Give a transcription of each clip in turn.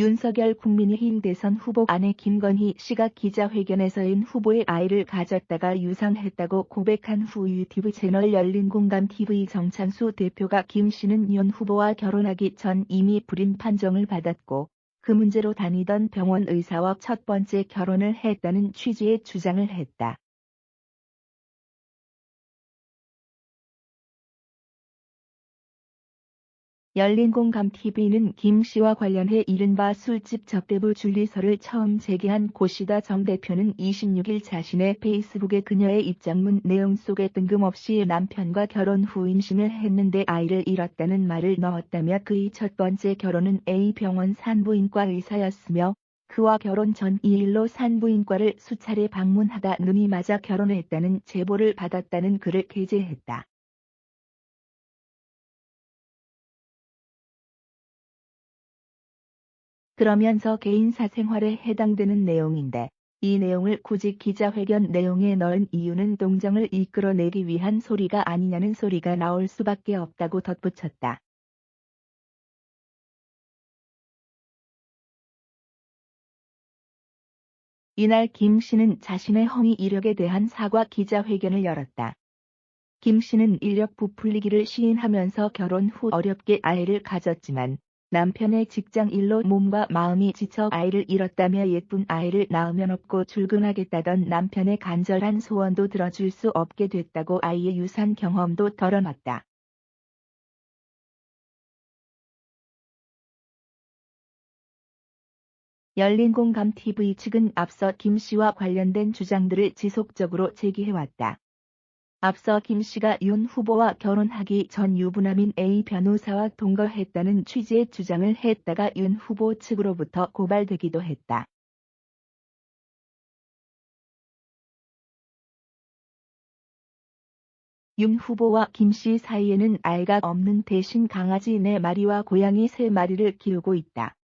윤석열 국민의힘 대선 후보 아내 김건희 씨가 기자회견에서 윤 후보의 아이를 가졌다가 유산했다고 고백한 후 유튜브 채널 열린공감TV 정창수 대표가 김 씨는 윤 후보와 결혼하기 전 이미 불임 판정을 받았고 그 문제로 다니던 병원 의사와 첫 번째 결혼을 했다는 취지의 주장을 했다. 열린공감TV는 김 씨와 관련해 이른바 술집 접대부 줄리서를 처음 제기한 고시다 정 대표는 26일 자신의 페이스북에 그녀의 입장문 내용 속에 뜬금없이 남편과 결혼 후 임신을 했는데 아이를 잃었다는 말을 넣었다며 그의 첫 번째 결혼은 A병원 산부인과 의사였으며 그와 결혼 전 2일로 산부인과를 수차례 방문하다 눈이 맞아 결혼했다는 제보를 받았다는 글을 게재했다. 그러면서 개인사 생활에 해당되는 내용인데 이 내용을 굳이 기자회견 내용에 넣은 이유는 동정을 이끌어내기 위한 소리가 아니냐는 소리가 나올 수밖에 없다고 덧붙였다. 이날 김 씨는 자신의 허위 이력에 대한 사과 기자회견을 열었다. 김 씨는 인력 부풀리기를 시인하면서 결혼 후 어렵게 아이를 가졌지만 남편의 직장 일로 몸과 마음이 지쳐 아이를 잃었다며 예쁜 아이를 낳으면 없고 출근하겠다던 남편의 간절한 소원도 들어줄 수 없게 됐다고 아이의 유산 경험도 털어놨다. 열린공감TV 측은 앞서 김 씨와 관련된 주장들을 지속적으로 제기해왔다. 앞서 김 씨가 윤 후보와 결혼하기 전 유부남인 A 변호사와 동거했다는 취지의 주장을 했다가 윤 후보 측으로부터 고발되기도 했다. 윤 후보와 김 씨 사이에는 아이가 없는 대신 강아지 4마리와 고양이 3마리를 키우고 있다.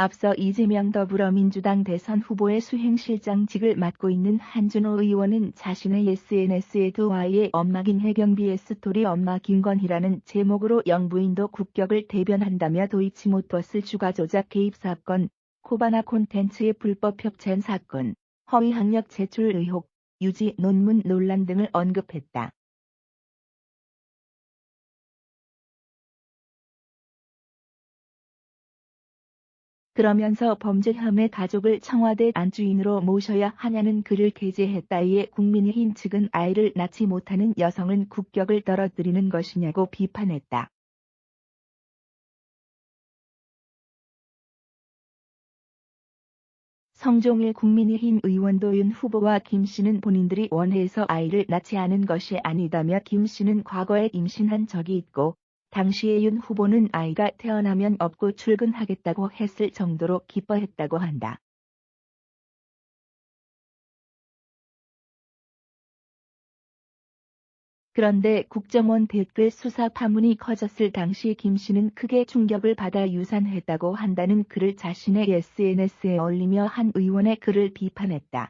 앞서 이재명 더불어민주당 대선 후보의 수행실장직을 맡고 있는 한준호 의원은 자신의 SNS에 두 아이의 엄마긴 해경비의 스토리 엄마 김건희라는 제목으로 영부인도 국격을 대변한다며 도이치모터스 주가 조작 개입 사건, 코바나 콘텐츠의 불법 협찬 사건, 허위 학력 제출 의혹, 유지 논문 논란 등을 언급했다. 그러면서 범죄 혐의 가족을 청와대 안주인으로 모셔야 하냐는 글을 게재했다. 이에 국민의힘 측은 아이를 낳지 못하는 여성은 국격을 떨어뜨리는 것이냐고 비판했다. 성종일 국민의힘 의원도 윤 후보와 김 씨는 본인들이 원해서 아이를 낳지 않은 것이 아니다며 김 씨는 과거에 임신한 적이 있고 당시에 윤 후보는 아이가 태어나면 업고 출근하겠다고 했을 정도로 기뻐했다고 한다. 그런데 국정원 댓글 수사 파문이 커졌을 당시 김 씨는 크게 충격을 받아 유산했다고 한다는 글을 자신의 SNS에 올리며 한 의원의 글을 비판했다.